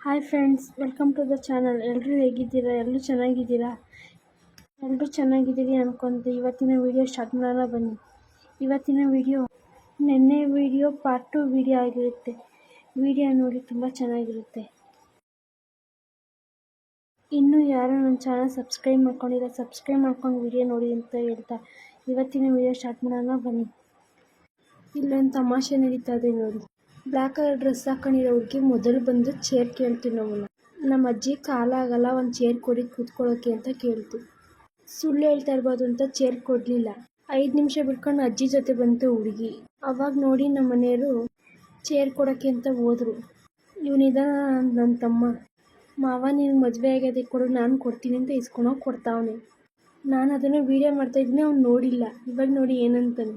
Hi friends, welcome to the channel. ಎಲ್ಲರೂ ಹೇಗಿದ್ದೀರಾ? ಎಲ್ಲರೂ ಚೆನ್ನಾಗಿದ್ದೀರಾ? ಎಲ್ಲರೂ ಚೆನ್ನಾಗಿದ್ದೀರಿ ಅಂದ್ಕೊಂಡು ಇವತ್ತಿನ ವಿಡಿಯೋ ಸ್ಟಾರ್ಟ್ ಮಾಡೋಣ ಬನ್ನಿ. ಇವತ್ತಿನ ವಿಡಿಯೋ ನೆನ್ನೆ ವಿಡಿಯೋ ಪಾರ್ಟ್ 2 ವಿಡಿಯೋ ಆಗಿರುತ್ತೆ. ವಿಡಿಯೋ ನೋಡಿ ತುಂಬ ಚೆನ್ನಾಗಿರುತ್ತೆ. ಇನ್ನೂ ಯಾರು ನನ್ನ ಚಾನಲ್ ಸಬ್ಸ್ಕ್ರೈಬ್ ಮಾಡ್ಕೊಂಡಿಲ್ಲ, ಸಬ್ಸ್ಕ್ರೈಬ್ ಮಾಡ್ಕೊಂಡು ವಿಡಿಯೋ ನೋಡಿ ಅಂತ ಹೇಳ್ತಾ ಇವತ್ತಿನ ವಿಡಿಯೋ ಸ್ಟಾರ್ಟ್ ಮಾಡೋಣ ಬನ್ನಿ. ಇಲ್ಲೊಂದು ತಮಾಷೆ ನಡೀತಾ ಇದೆ ನೋಡಿ. ಬ್ಲ್ಯಾಕ್ ಕಲರ್ ಡ್ರೆಸ್ ಹಾಕೊಂಡಿರೋ ಹುಡುಗಿ ಮೊದಲು ಬಂದು ಚೇರ್ ಕೇಳ್ತೀವಿ ನಮ್ಮ ಅಜ್ಜಿ ಕಾಲಾಗಲ್ಲ, ಒಂದು ಚೇರ್ ಕೊಡಿ ಕೂತ್ಕೊಳ್ಳೋಕೆ ಅಂತ ಕೇಳ್ತು. ಸುಳ್ಳು ಹೇಳ್ತಾ ಇರ್ಬೋದು ಅಂತ ಚೇರ್ ಕೊಡಲಿಲ್ಲ. 5 ನಿಮಿಷ ಬಿಟ್ಕೊಂಡು ಅಜ್ಜಿ ಜೊತೆ ಬಂತು ಹುಡುಗಿ. ಅವಾಗ ನೋಡಿ ನಮ್ಮ ಮನೆಯವರು ಚೇರ್ ಕೊಡೋಕ್ಕೆ ಅಂತ ಹೋದ್ರು. ಇವನಿದಾನ ನನ್ನ ತಮ್ಮ, ಮಾವ ನೀನು ಮದುವೆ ಆಗೋದೇ ಕೊಡು, ನಾನು ಕೊಡ್ತೀನಿ ಅಂತ ಇಸ್ಕೊಂಡೋಗಿ ಕೊಡ್ತಾವನೆ. ನಾನು ಅದನ್ನು ವೀಡಿಯೋ ಮಾಡ್ತಾಯಿದ್ದೀನಿ, ಅವ್ನು ನೋಡಿಲ್ಲ. ಇವಾಗ ನೋಡಿ ಏನಂತಾನೆ.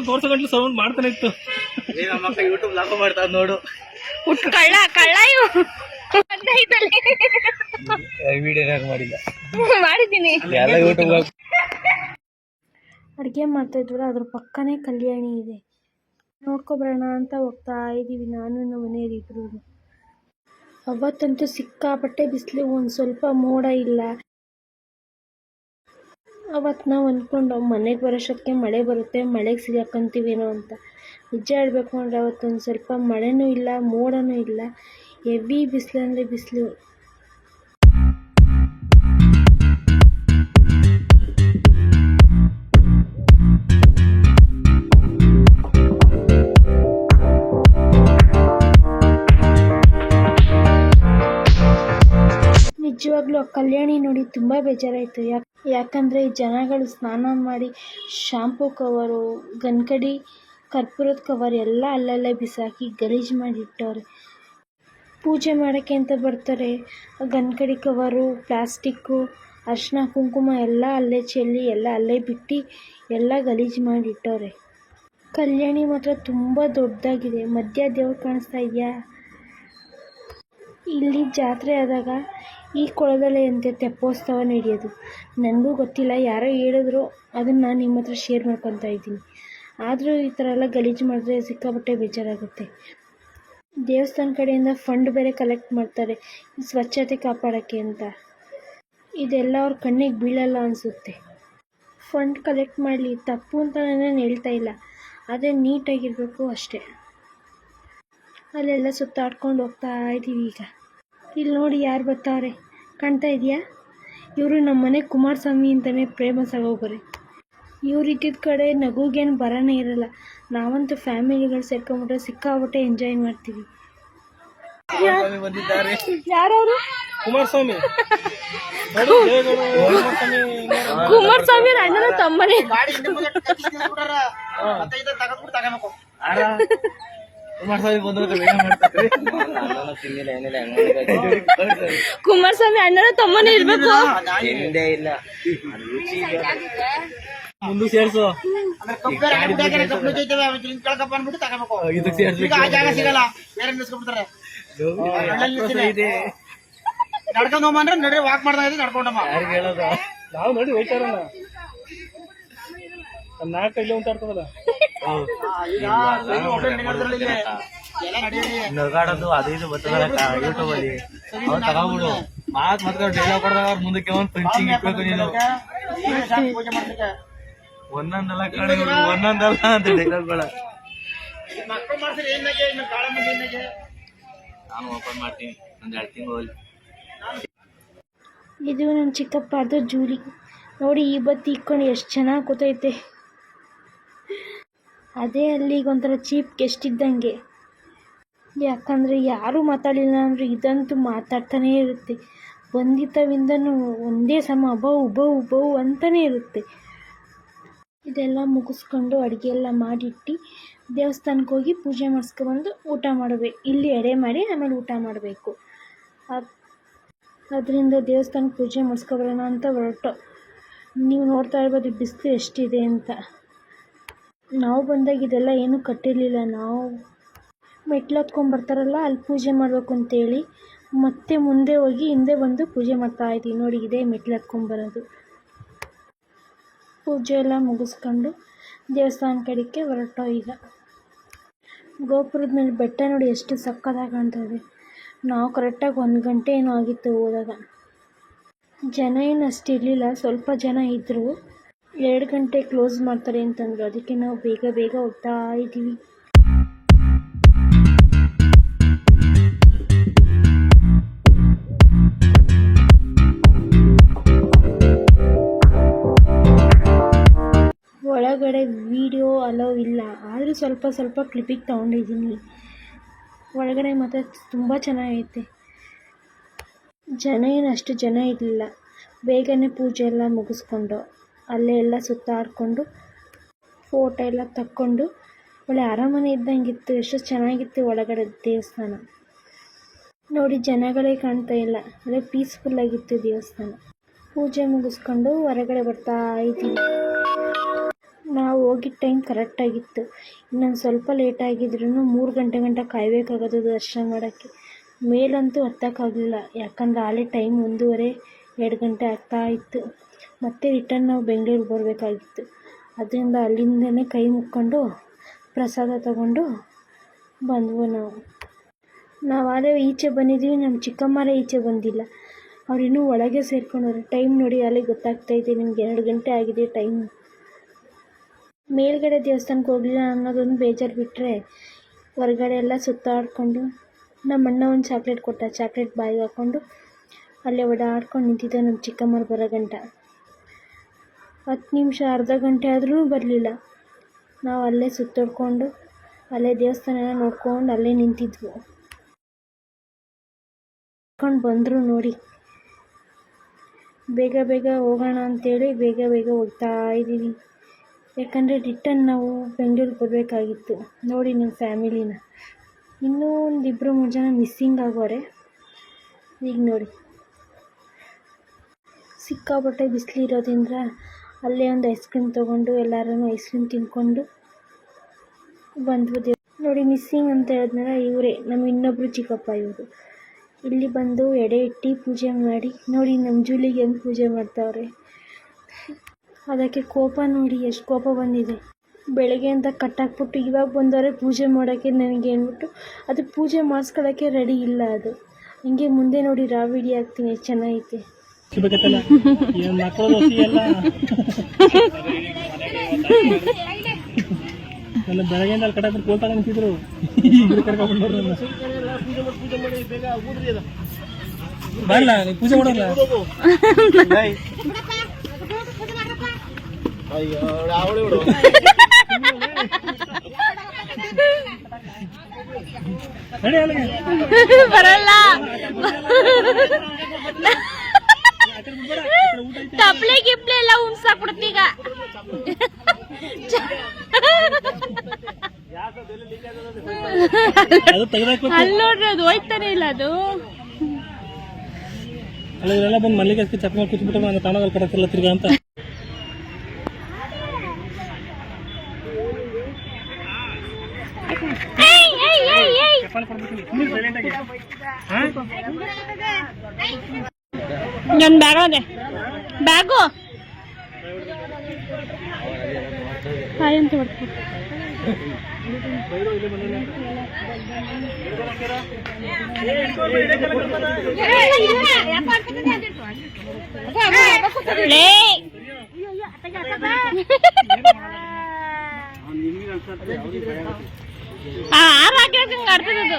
ತೋರ್ಸಗಂಟ್ಲು ಸೌಂಡ್ ಮಾಡ್ತಾನೆ ಇತ್ತು. ಯೂಟ್ಯೂಬ್ ಲಾಕ್ ಮಾಡ್ತಾರ ನೋಡು. ಕಳ್ಳ ಕಳ್ಳ ಮಾಡಿದ್ದೀನಿ. ಅಡುಗೆ ಮಾಡ್ತಾಯಿದ್ವಲ್ಲ, ಅದ್ರ ಪಕ್ಕನೇ ಕಲ್ಯಾಣಿ ಇದೆ. ನೋಡ್ಕೊಬರೋಣ ಅಂತ ಹೋಗ್ತಾ ಇದ್ದೀವಿ ನಾನು ನಮ್ಮ ಮನೆಯವರಿಬ್ರು. ಅವತ್ತಂತೂ ಸಿಕ್ಕಾಪಟ್ಟೆ ಬಿಸಿಲು, ಒಂದು ಸ್ವಲ್ಪ ಮೋಡ ಇಲ್ಲ. ಅವತ್ತು ನಾವು ಅಂದ್ಕೊಂಡು ಮನೆಗೆ ಬರೋಷ್ಟೊತ್ತಿಗೆ ಮಳೆ ಬರುತ್ತೆ, ಮಳೆಗೆ ಸಿಗಾಕೊಂತೀವೇನೋ ಅಂತ. ನಿಜ ಹೇಳಬೇಕು ಅಂದರೆ ಅವತ್ತೊಂದು ಸ್ವಲ್ಪ ಮಳೆನೂ ಇಲ್ಲ, ಮೋಡನೂ ಇಲ್ಲ. ಹೆವಿ ಬಿಸಿಲು ಅಂದರೆ ಬಿಸಿಲು. ನಿಜವಾಗ್ಲೂ ಕಲ್ಯಾಣಿ ನೋಡಿ ತುಂಬ ಬೇಜಾರಾಯಿತು. ಯಾಕಂದರೆ ಈ ಜನಗಳು ಸ್ನಾನ ಮಾಡಿ ಶಾಂಪೂ ಕವರು, ಗನ್ಕಡಿ, ಕರ್ಪೂರದ ಕವರ್ ಎಲ್ಲ ಅಲ್ಲಲ್ಲೇ ಬಿಸಾಕಿ ಗಲೀಜು ಮಾಡಿಟ್ಟವ್ರೆ. ಪೂಜೆ ಮಾಡೋಕ್ಕೆ ಅಂತ ಬರ್ತಾರೆ, ಗನ್ಕಡಿ ಕವರು, ಪ್ಲಾಸ್ಟಿಕ್ಕು, ಅರಿಶಿನ ಕುಂಕುಮ ಎಲ್ಲ ಅಲ್ಲೇ ಚೆಲ್ಲಿ ಎಲ್ಲ ಅಲ್ಲೇ ಬಿಟ್ಟು ಎಲ್ಲ ಗಲೀಜು ಮಾಡಿಟ್ಟವ್ರೆ. ಕಲ್ಯಾಣಿ ಮಾತ್ರ ತುಂಬ ದೊಡ್ಡದಾಗಿದೆ. ಮಧ್ಯ ದೇವ್ರು ಕಾಣಿಸ್ತಾ ಇದೆಯಾ? ಇಲ್ಲಿ ಜಾತ್ರೆ ಆದಾಗ ಈ ಕೊಳದಲ್ಲೇ ಅಂತೆ ತೆಪ್ಪೋತ್ಸವ ನಡೆಯೋದು. ನನಗೂ ಗೊತ್ತಿಲ್ಲ, ಯಾರೋ ಹೇಳಿದ್ರು, ಅದನ್ನು ನಾನು ನಿಮ್ಮ ಹತ್ರ ಶೇರ್ ಮಾಡ್ಕೊತಾ ಇದ್ದೀನಿ. ಆದರೂ ಈ ಥರ ಎಲ್ಲ ಗಲೀಜು ಮಾಡಿದ್ರೆ ಸಿಕ್ಕಾಪಟ್ಟೆ ಬೇಜಾರಾಗುತ್ತೆ. ದೇವಸ್ಥಾನ ಕಡೆಯಿಂದ ಫಂಡ್ ಬೇರೆ ಕಲೆಕ್ಟ್ ಮಾಡ್ತಾರೆ ಸ್ವಚ್ಛತೆ ಕಾಪಾಡೋಕ್ಕೆ ಅಂತ. ಇದೆಲ್ಲ ಅವ್ರ ಕಣ್ಣಿಗೆ ಬೀಳಲ್ಲ ಅನಿಸುತ್ತೆ. ಫಂಡ್ ಕಲೆಕ್ಟ್ ಮಾಡಲಿ, ತಪ್ಪು ಅಂತ ನಾನೇನು ಹೇಳ್ತಾ ಇಲ್ಲ, ಆದರೆ ನೀಟಾಗಿರಬೇಕು ಅಷ್ಟೇ. ಅಲ್ಲೆಲ್ಲ ಸುತ್ತಾಡ್ಕೊಂಡು ಹೋಗ್ತಾ ಇದ್ದೀವಿ ಈಗ. ಇಲ್ಲಿ ನೋಡಿ ಯಾರು ಬರ್ತಾವ್ರೆ, ಕಾಣ್ತಾ ಇದೆಯಾ? ಇವರು ನಮ್ಮ ಮನೆ ಕುಮಾರಸ್ವಾಮಿ ಅಂತಲೇ ಫೇಮಸ್ ಆಗೋಗ್ರೆ. ಇವ್ರು ಇದ್ದಿದ್ದ ಕಡೆ ನಗುಗೇನು ಬರೋನೇ ಇರಲ್ಲ. ನಾವಂತೂ ಫ್ಯಾಮಿಲಿಗಳು ಸೇರ್ಕೊಂಡ್ಬಿಟ್ರೆ ಸಿಕ್ಕಾಬಿಟ್ಟೆ ಎಂಜಾಯ್ ಮಾಡ್ತೀವಿ. ಯಾರವರು? ಕುಮಾರಸ್ವಾಮಿ. ಕುಮಾರಸ್ವಾಮಿ ಅಣ್ಣನ ತಮ್ಮನೇ. ಕುಮಾರಸ್ವಾಮಿ ಅಣ್ಣನ ತಮ್ಮನೇ ಇರ್ಬೇಕು. ಮುಂದೆ ಸೇರ್ಸು. ನಡ್ಕೊಂಡ್ ಹೋಗ್ಬಂದ್ರೆ ನಡಿ, ವಾಕ್ ಮಾಡ್ದಂಗ ನಡ್ಕೊಂಡಮ್ಮ. ನಾವು ನೋಡಿ ಹೋಯ್ತಾರಲ್ಲ, ನಾಲ್ಕು ಇಲ್ಲಿ ಉಂಟಾಡ್ತದಲ್ಲ ನಗಾಡೋದು ಅದು ಇದು ಬರ್ತದಲ್ಲ ಯೂಟ್ಯೂಬ್ ಅಲ್ಲಿ. ಅವ್ರು ತಗೊಂಡ್ಬಿಡು ಮಾತ್ ಡೈಲಾಗ್ ಕೊಡ್ದಾಗ ಅವ್ರ ಮುಂದಕ್ಕೆ ಒಂದು ಪಂಚಿಂಗ್ ಇಟ್ಬೇಕು ನೀನು. ಒಂದೊಂದಲ್ಲ ಒಂದೊಂದಲ್ಲ ಅಂತ ಡೈಲಾಗ್ಗಳ ನಾನು ಓಪನ್ ಮಾಡ್ತೀನಿ ಒಂದು 2 ತಿಂಗಳು. ಇದು ನನ್ನ ಚಿಕ್ಕಪ್ಪದು ಜೂಲಿ ನೋಡಿ. ಈ ಬತ್ತಿ ಇಕ್ಕೊಂಡು ಎಷ್ಟು ಚೆನ್ನಾಗಿ ಕೂತೈತೆ. ಅದೇ ಅಲ್ಲಿಗೆ ಒಂಥರ ಚೀಪ್ ಗೆಸ್ಟ್ ಇದ್ದಂಗೆ. ಯಾಕಂದರೆ ಯಾರೂ ಮಾತಾಡಲಿಲ್ಲ ಅಂದರೆ ಇದಂತೂ ಮಾತಾಡ್ತಾನೇ ಇರುತ್ತೆ. ಬಂದಿದ್ದವಿಂದನೂ ಒಂದೇ ಸಮ ಬೌ ಅಂತಲೇ ಇರುತ್ತೆ. ಇದೆಲ್ಲ ಮುಗಿಸ್ಕೊಂಡು ಅಡುಗೆ ಎಲ್ಲ ಮಾಡಿಟ್ಟು ದೇವಸ್ಥಾನಕ್ಕೆ ಹೋಗಿ ಪೂಜೆ ಮಾಡಿಸ್ಕೊಬಂದು ಊಟ ಮಾಡಬೇಕು. ಇಲ್ಲಿ ಎಡೆ ಮಾಡಿ ಆಮೇಲೆ ಊಟ ಮಾಡಬೇಕು. ಅದರಿಂದ ದೇವಸ್ಥಾನಕ್ಕೆ ಪೂಜೆ ಮಾಡಿಸ್ಕೊಬರೋಣ ಅಂತ ಹೊರಟು. ನೀವು ನೋಡ್ತಾ ಇರ್ಬೋದು ಬಿಸಿಲು ಎಷ್ಟಿದೆ ಅಂತ. ನಾವು ಬಂದಾಗ ಇದೆಲ್ಲ ಏನೂ ಕಟ್ಟಿರಲಿಲ್ಲ. ನಾವು ಮೆಟ್ಲು ಹತ್ಕೊಂಡ್ಬರ್ತಾರಲ್ಲ, ಅಲ್ಲಿ ಪೂಜೆ ಮಾಡಬೇಕು ಅಂತೇಳಿ ಮತ್ತೆ ಮುಂದೆ ಹೋಗಿ ಹಿಂದೆ ಬಂದು ಪೂಜೆ ಮಾಡ್ತಾಯಿದ್ದೀವಿ ನೋಡಿ. ಇದೇ ಮೆಟ್ಲು ಹತ್ಕೊಂಡ್ಬರೋದು. ಪೂಜೆ ಎಲ್ಲ ಮುಗಿಸ್ಕೊಂಡು ದೇವಸ್ಥಾನ ಕಡೆಗೆ ಹೊರಟೋ ಈಗ. ಗೋಪುರದ ಮೇಲೆ ಬೆಟ್ಟ ನೋಡಿ ಎಷ್ಟು ಸಕ್ಕತ್ತಾಗಿ ಕಾಣ್ತದೆ. ನಾವು ಕರೆಕ್ಟಾಗಿ 1 ಗಂಟೆ ಏನೋ ಆಗಿತ್ತು ಹೋದಾಗ. ಜನ ಏನು ಅಷ್ಟು ಇರಲಿಲ್ಲ, ಸ್ವಲ್ಪ ಜನ ಇದ್ದರು. 2 ಗಂಟೆ ಕ್ಲೋಸ್ ಮಾಡ್ತಾರೆ ಅಂತಂದರು, ಅದಕ್ಕೆ ನಾವು ಬೇಗ ಬೇಗ ಹೋಗ್ತಾ ಇದ್ದೀವಿ. ಒಳಗಡೆ ವಿಡಿಯೋ ಅಲೋ ಇಲ್ಲ, ಆದರೂ ಸ್ವಲ್ಪ ಸ್ವಲ್ಪ ಕ್ಲಿಪ್ಪಿಗೆ ತೊಗೊಂಡಿದ್ದೀನಿ. ಒಳಗಡೆ ಮಾತ್ರ ತುಂಬ ಚೆನ್ನಾಗೈತೆ. ಜನ ಏನು ಅಷ್ಟು ಜನ ಇರಲಿಲ್ಲ. ಬೇಗನೆ ಪೂಜೆ ಎಲ್ಲ ಮುಗಿಸ್ಕೊಂಡು ಅಲ್ಲೇ ಎಲ್ಲ ಸುತ್ತಾಡಿಕೊಂಡು ಫೋಟೋ ಎಲ್ಲ ತಕ್ಕೊಂಡು ಒಳ್ಳೆ ಅರಮನೆ ಇದ್ದಂಗಿತ್ತು. ಎಷ್ಟು ಚೆನ್ನಾಗಿತ್ತು ಒಳಗಡೆ ದೇವಸ್ಥಾನ ನೋಡಿ. ಜನಗಳೇ ಕಾಣ್ತಾ ಇಲ್ಲ, ಅದೇ ಪೀಸ್ಫುಲ್ಲಾಗಿತ್ತು ದೇವಸ್ಥಾನ. ಪೂಜೆ ಮುಗಿಸ್ಕೊಂಡು ಹೊರಗಡೆ ಬರ್ತಾ ಇದ್ದೀವಿ. ನಾವು ಹೋಗಿದ್ದ ಟೈಮ್ ಕರೆಕ್ಟಾಗಿತ್ತು. ಇನ್ನೊಂದು ಸ್ವಲ್ಪ ಲೇಟ್ ಆಗಿದ್ರೂ 3 ಗಂಟೆ ಗಂಟ ಕಾಯಬೇಕಾಗೋದು ದರ್ಶನ ಮಾಡೋಕ್ಕೆ. ಮೇಲಂತೂ ಹತ್ತಕ್ಕಾಗಲಿಲ್ಲ, ಯಾಕಂದರೆ ಆಲೇ ಟೈಮ್ 1:30-2 ಗಂಟೆ ಆಗ್ತಾ ಇತ್ತು. ಮತ್ತೆ ರಿಟರ್ನ್ ನಾವು ಬೆಂಗಳೂರಿಗೆ ಬರಬೇಕಾಗಿತ್ತು. ಅದರಿಂದ ಅಲ್ಲಿಂದನೇ ಕೈ ಮುಕ್ಕೊಂಡು ಪ್ರಸಾದ ತಗೊಂಡು ಬಂದ್ವು. ನಾವು ಆಲೇ ಈಚೆ ಬಂದಿದ್ದೀವಿ, ನಮ್ಮ ಚಿಕ್ಕಮ್ಮರೇ ಈಚೆ ಬಂದಿಲ್ಲ. ಅವ್ರಿನ್ನೂ ಒಳಗೆ ಸೇರ್ಕೊಂಡವ್ರೆ. ಟೈಮ್ ನೋಡಿ ಅಲ್ಲೇ ಗೊತ್ತಾಗ್ತಾಯಿದೆ ನಿಮ್ಗೆ, 2 ಗಂಟೆ ಆಗಿದೆ ಟೈಮು. ಮೇಲ್ಗಡೆ ದೇವಸ್ಥಾನಕ್ಕೆ ಹೋಗಲಿಲ್ಲ ಅನ್ನೋದೊಂದು ಬೇಜಾರು ಬಿಟ್ಟರೆ ಹೊರಗಡೆ ಎಲ್ಲ ಸುತ್ತಾಡಿಕೊಂಡು ನಮ್ಮ ಅಣ್ಣ ಒಂದು ಚಾಕ್ಲೇಟ್ ಕೊಟ್ಟ. ಚಾಕ್ಲೇಟ್ ಬಾಯಿಗೆ ಹಾಕ್ಕೊಂಡು ಅಲ್ಲೇ ಓಡಾಡ್ಕೊಂಡು ನಿಂತಿದ್ದೆ ನಮ್ಮ ಚಿಕ್ಕಮ್ಮರು ಬರೋ ಗಂಟ. 10 ನಿಮಿಷ ಅರ್ಧ ಗಂಟೆ ಆದ್ರೂ ಬರಲಿಲ್ಲ. ನಾವು ಅಲ್ಲೇ ಸುತ್ತಾಡ್ಕೊಂಡು ಅಲ್ಲೇ ದೇವಸ್ಥಾನ ನೋಡ್ಕೊಂಡು ಅಲ್ಲೇ ನಿಂತಿದ್ವು. ಬಂದರು ನೋಡಿ. ಬೇಗ ಬೇಗ ಹೋಗೋಣ ಅಂತೇಳಿ ಬೇಗ ಬೇಗ ಹೋಗ್ತಾ ಇದ್ದೀವಿ. ಯಾಕಂದರೆ ರಿಟರ್ನ್ ನಾವು ಬೆಂಗಳೂರಿಗೆ ಬರಬೇಕಾಗಿತ್ತು. ನೋಡಿ ನಿಮ್ಮ ಫ್ಯಾಮಿಲಿನ. ಇನ್ನೂ ಒಂದು 2-3 ಜನ ಮಿಸ್ಸಿಂಗ್ ಆಗೋರೆ. ಈಗ ನೋಡಿ ಸಿಕ್ಕಾಪಟ್ಟೆ ಬಿಸಿಲಿರೋದ್ರಿಂದ ಅಲ್ಲೇ ಒಂದು ಐಸ್ ಕ್ರೀಮ್ ತೊಗೊಂಡು ಎಲ್ಲರೂ ಐಸ್ ಕ್ರೀಮ್ ತಿನ್ಕೊಂಡು ಬಂದ್ವು. ನೋಡಿ ಮಿಸ್ಸಿಂಗ್ ಅಂತ ಹೇಳಿದ್ನಲ್ಲ, ಇವರೇ ನಮ್ಮ ಇನ್ನೊಬ್ಬರು ಚಿಕ್ಕಪ್ಪ. ಇವರು ಇಲ್ಲಿ ಬಂದು ಎಡೆ ಇಟ್ಟು ಪೂಜೆ ಮಾಡಿ ನೋಡಿ ನಮ್ಮ ಜೂಲಿಗೆ ಹೆಂಗೆ ಪೂಜೆ ಮಾಡ್ತಾವ್ರೆ. ಅದಕ್ಕೆ ಕೋಪ ನೋಡಿ, ಎಷ್ಟು ಕೋಪ ಬಂದಿದೆ. ಬೆಳಗ್ಗೆ ಅಂತ ಕಟ್ಟಾಕ್ಬಿಟ್ಟು ಇವಾಗ ಬಂದವರೆ ಪೂಜೆ ಮಾಡೋಕ್ಕೆ ನನಗೆ ಅಂದ್ಬಿಟ್ಟು ಅದು ಪೂಜೆ ಮಾಡಿಸ್ಕೊಳ್ಳೋಕ್ಕೆ ರೆಡಿ ಇಲ್ಲ. ಅದು ಹಿಂಗೆ ಮುಂದೆ ನೋಡಿ ವಿಡಿಯೋ ಹಾಕ್ತೀನಿ, ಎಷ್ಟು ಚೆನ್ನಾಗೈತೆ. ನನ್ನ ಬೆಳಗ್ಗೆಯಿಂದ ಅಲ್ಲಿ ಕಟ್ಟಾಕ್ಬಿಟ್ಟು ಕೋಲ್ ತಗೊಂಡಿದ್ರು. ಬರಲ್ಲ ನೀವು ಪೂಜೆ ಮಾಡೋಲ್ಲ. ಬರಲ್ಲ ತಪ್ಲೆ ಗಿಪ್ಲೆ ಎಲ್ಲ ಉಣ್ಸಾಕ್ಬಿಡ್ತೀಗ. ಅಲ್ಲಿ ನೋಡ್ರಿ ಅದು ಹೋಯ್ತಾನೆ ಇಲ್ಲ. ಅದು ಅಲ್ಲೆಲ್ಲ ಬಂದು ಮಲ್ಲಿಗೆ ಚಪ್ಪ ಕೂತ್ಬಿಟ್ಟು ನಾನು ತಾನಾಗಲ್ಲಿ ಕಟ್ಟಾಕ್ತಿಲ್ಲ ತಿರ್ಗಾ ಅಂತ. ನನ್ನ ಬ್ಯಾಗ್ ಅದೇ ಬ್ಯಾಗು ಹಾಯ್ ಅಂತ ಬರ್ತೀನಿ. ಆಡ್ತದದು.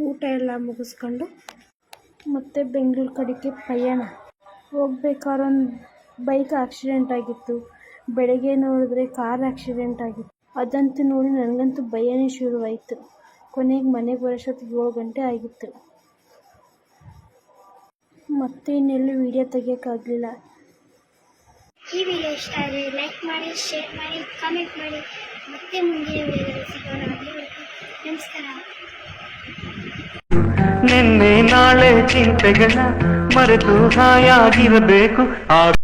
ಊಟ ಎಲ್ಲ ಮುಗಿಸ್ಕೊಂಡು ಮತ್ತೆ ಬೆಂಗಳೂರು ಕಡೆಗೆ ಪಯಣ. ಹೋಗ್ಬೇಕಾದ್ರೆ ಒಂದು ಬೈಕ್ ಆಕ್ಸಿಡೆಂಟ್ ಆಗಿತ್ತು. ಬೆಳಗ್ಗೆ ನೋಡಿದ್ರೆ ಕಾರ್ ಆಕ್ಸಿಡೆಂಟ್ ಆಗಿತ್ತು. ಅದಂತೂ ನೋಡಿ ನನಗಂತೂ ಭಯನೇ ಶುರುವಾಯಿತು. ಕೊನೆಗೆ ಮನೆಗೆ ಬರೋಷ್ಟೊತ್ತಿಗೆ 7 ಗಂಟೆ ಆಗಿತ್ತು. ಮತ್ತೆ ಇನ್ನೆಲ್ಲೂ ವೀಡಿಯೋ ತೆಗಿಯೋಕ್ಕಾಗಲಿಲ್ಲ. ಈ ವಿಡಿಯೋ ಇಷ್ಟ ಆದರೆ ಲೈಕ್ ಮಾಡಿ, ಶೇರ್ ಮಾಡಿ, ಕಾಮೆಂಟ್ ಮಾಡಿ. ಮತ್ತೆ ಮುಂದಿನ ವಿಡಿಯೋದಲ್ಲಿ ಸಿಗೋಣ. ನಮಸ್ಕಾರ. ನಿನ್ನೆ ನಾಳೆ ಚಿಂತೆಗಳ ಮರೆತು ಹಾಯಾಗಿರಬೇಕು.